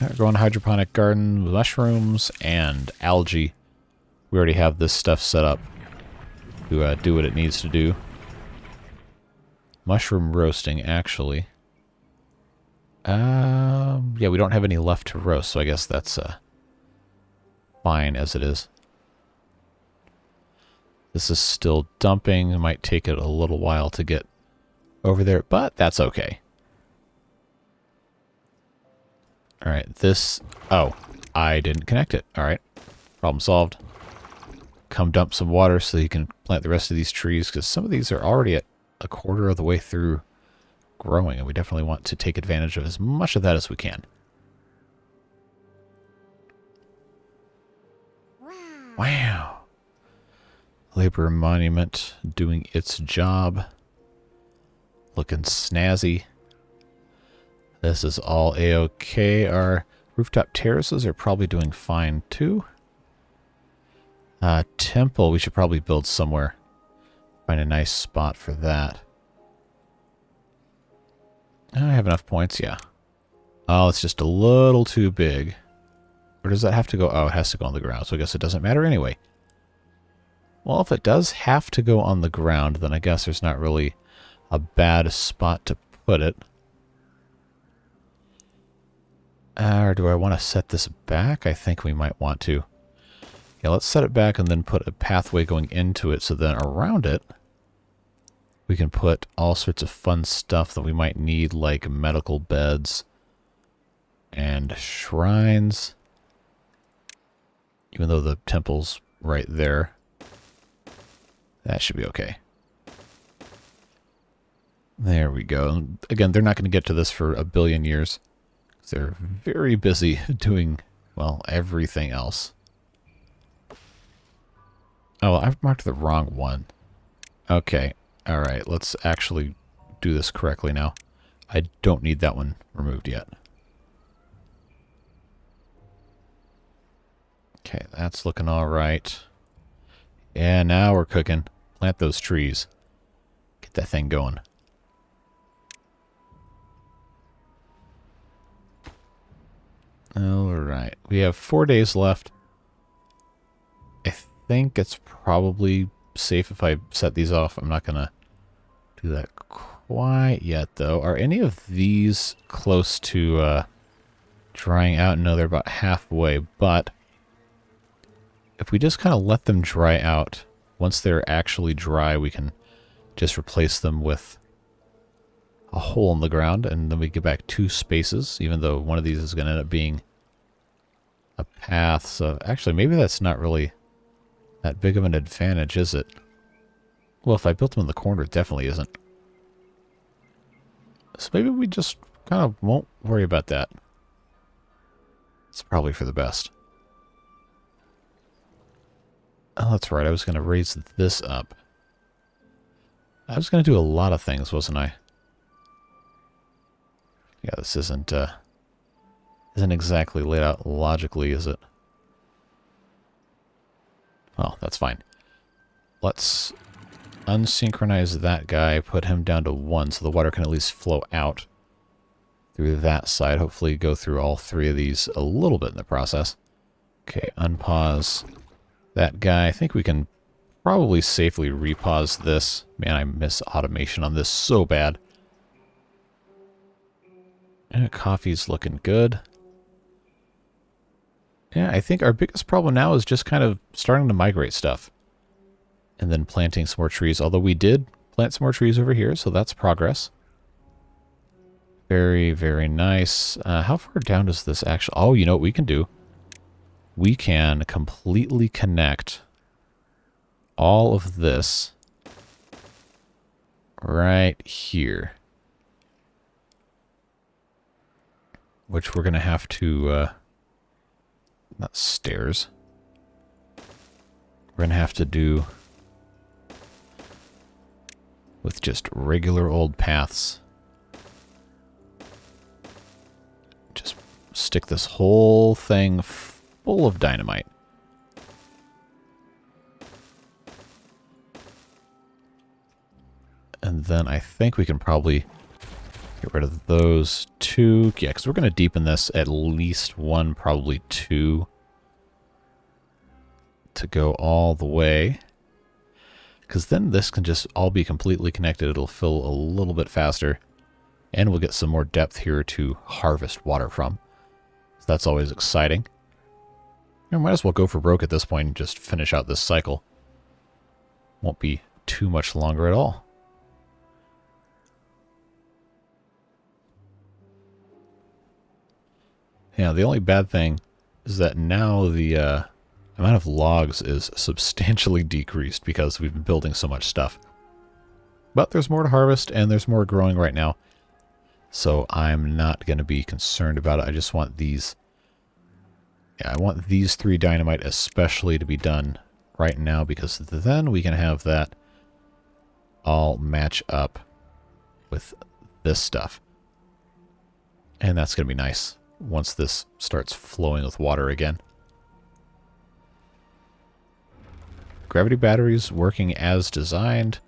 Right, growing a hydroponic garden with mushrooms and algae. We already have this stuff set up to do what it needs to do. Mushroom roasting, actually. Yeah, we don't have any left to roast, so I guess that's fine as it is. This is still dumping. It might take it a little while to get over there, but that's okay. Alright, this... Oh, I didn't connect it. Alright, problem solved. Come dump some water so you can plant the rest of these trees, because some of these are already at a quarter of the way through growing, and we definitely want to take advantage of as much of that as we can. Wow. Labor Monument doing its job. Looking snazzy. This is all A-OK. Our rooftop terraces are probably doing fine too. Temple, we should probably build somewhere. Find a nice spot for that. I have enough points, yeah. Oh, it's just a little too big. Or does that have to go? Oh, it has to go on the ground, so I guess it doesn't matter anyway. Well, if it does have to go on the ground, then I guess there's not really a bad spot to put it. Or do I want to set this back? I think we might want to. Yeah, let's set it back and then put a pathway going into it, so then around it, we can put all sorts of fun stuff that we might need, like medical beds and shrines. Even though the temple's right there. That should be okay. There we go. Again, they're not going to get to this for a billion years. They're very busy doing, well, everything else. Oh, I've marked the wrong one. Okay. Alright, let's actually do this correctly now. I don't need that one removed yet. Okay, that's looking alright. Yeah, now we're cooking. Plant those trees. Get that thing going. Alright, we have 4 days left. I think it's probably safe if I set these off. I'm not going to do that quite yet, though. Are any of these close to drying out? No, they're about halfway, but if we just kind of let them dry out, once they're actually dry, we can just replace them with a hole in the ground, and then we get back 2 spaces, even though one of these is going to end up being a path. So actually, maybe that's not really that big of an advantage, is it? Well, if I built them in the corner, it definitely isn't. So maybe we just kind of won't worry about that. It's probably for the best. Oh, that's right. I was going to raise this up. I was going to do a lot of things, wasn't I? Yeah, this isn't exactly laid out logically, is it? Oh, that's fine. Let's unsynchronize that guy, put him down to 1 so the water can at least flow out through that side. Hopefully go through all 3 of these a little bit in the process. Okay, unpause that guy. I think we can probably safely repause this. Man, I miss automation on this so bad. Coffee's looking good. Yeah, I think our biggest problem now is just kind of starting to migrate stuff. And then planting some more trees. Although we did plant some more trees over here, so that's progress. Very, very nice. How far down does this actually... Oh, you know what we can do? We can completely connect all of this right here. Which we're going to have to... not stairs. We're going to have to do with just regular old paths. Just stick this whole thing full of dynamite. And then I think we can probably get rid of those 2. Yeah, because we're going to deepen this at least 1, probably 2. To go all the way. Because then this can just all be completely connected. It'll fill a little bit faster. And we'll get some more depth here to harvest water from. So that's always exciting. We might as well go for broke at this point and just finish out this cycle. Won't be too much longer at all. Yeah, the only bad thing is that now the amount of logs is substantially decreased because we've been building so much stuff. But there's more to harvest, and there's more growing right now. So I'm not going to be concerned about it. I just want these... Yeah, I want these 3 dynamite especially to be done right now, because then we can have that all match up with this stuff. And that's going to be nice once this starts flowing with water again. Gravity batteries working as designed.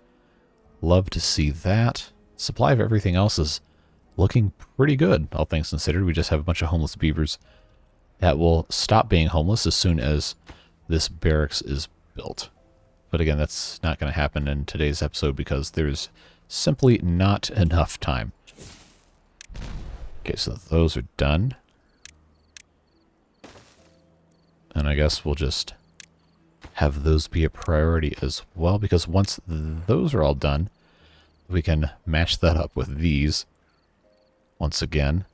Love to see that. Supply of everything else is looking pretty good, all things considered. We just have a bunch of homeless beavers that will stop being homeless as soon as this barracks is built. But again, that's not going to happen in today's episode because there's simply not enough time. Okay, so those are done. And I guess we'll just have those be a priority as well, because once those are all done, we can match that up with these once again.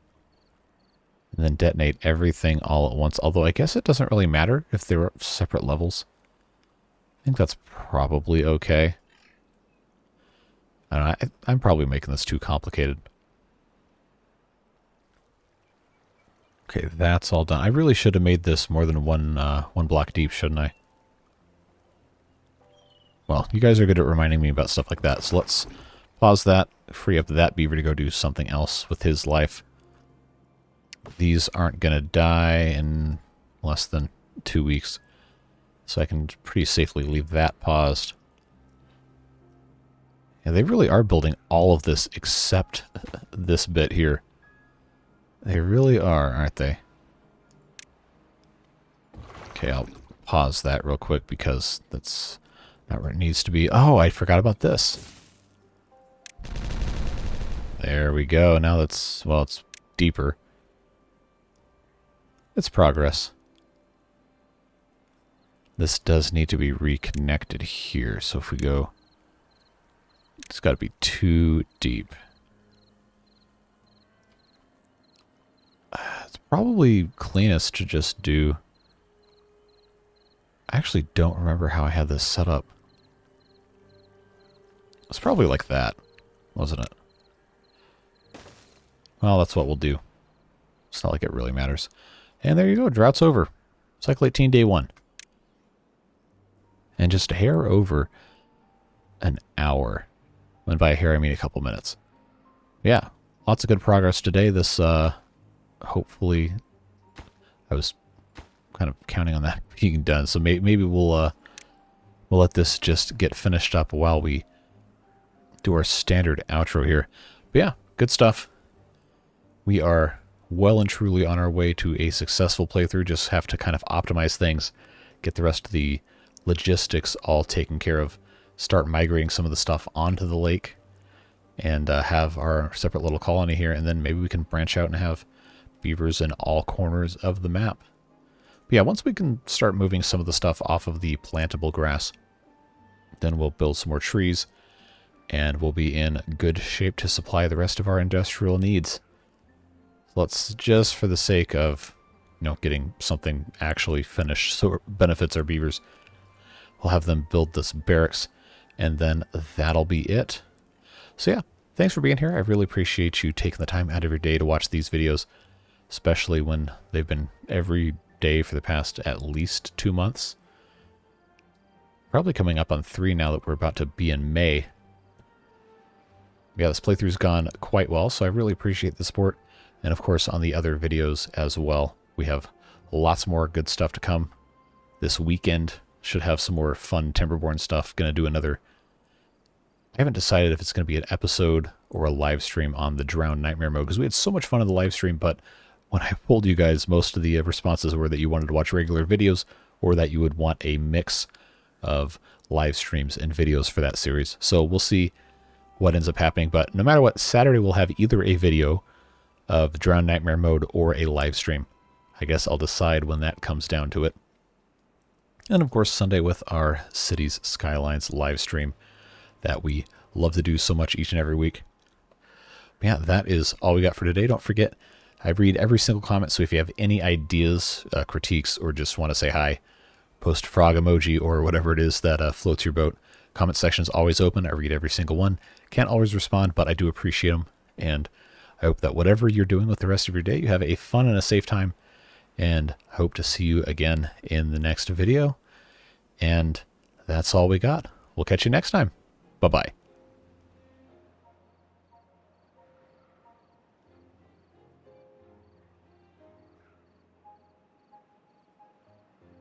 And then detonate everything all at once. Although I guess it doesn't really matter if they're separate levels. I think that's probably okay. I don't know, I'm probably making this too complicated. Okay, that's all done. I really should have made this more than one block deep, shouldn't I? Well, you guys are good at reminding me about stuff like that, so let's pause that, free up that beaver to go do something else with his life. These aren't going to die in less than 2 weeks, so I can pretty safely leave that paused. Yeah, they really are building all of this except this bit here. They really are, aren't they? Okay, I'll pause that real quick because that's not where it needs to be. Oh, I forgot about this. There we go. Now that's, well, it's deeper. It's progress. This does need to be reconnected here. So if we go, it's got to be 2 deep. It's probably cleanest to just do... I actually don't remember how I had this set up. It's probably like that, wasn't it? Well, that's what we'll do. It's not like it really matters. And there you go, drought's over. Cycle 18, day 1. And just a hair over an hour. And by a hair, I mean a couple minutes. Yeah, lots of good progress today. This, hopefully, I was kind of counting on that being done. So maybe we'll let this just get finished up while we do our standard outro here. But yeah, good stuff. We are well and truly on our way to a successful playthrough. Just have to kind of optimize things, get the rest of the logistics all taken care of, start migrating some of the stuff onto the lake, and have our separate little colony here, and then maybe we can branch out and have beavers in all corners of the map. But yeah, once we can start moving some of the stuff off of the plantable grass, then we'll build some more trees, and we'll be in good shape to supply the rest of our industrial needs. Let's, just for the sake of, you know, getting something actually finished so it benefits our beavers, we'll have them build this barracks, and then that'll be it. So yeah, thanks for being here. I really appreciate you taking the time out of your day to watch these videos, especially when they've been every day for the past at least 2 months. Probably coming up on 3 now that we're about to be in May. Yeah, this playthrough's gone quite well, so I really appreciate the support. And of course, on the other videos as well, we have lots more good stuff to come. This weekend should have some more fun Timberborn stuff. Gonna do another... I haven't decided if it's going to be an episode or a live stream on the Drowned Nightmare mode, because we had so much fun in the live stream, but when I told you guys, most of the responses were that you wanted to watch regular videos, or that you would want a mix of live streams and videos for that series. So we'll see what ends up happening, but no matter what, Saturday we'll have either a video of Drowned Nightmare mode or a live stream. I guess I'll decide when that comes down to it. And of course, Sunday with our Cities Skylines live stream that we love to do so much each and every week. Yeah, that is all we got for today. Don't forget, I read every single comment, so if you have any ideas, critiques, or just want to say hi, post frog emoji or whatever it is that floats your boat. Comment section is always open. I read every single one. Can't always respond, but I do appreciate them. And I hope that whatever you're doing with the rest of your day, you have a fun and a safe time. And I hope to see you again in the next video. And that's all we got. We'll catch you next time. Bye-bye.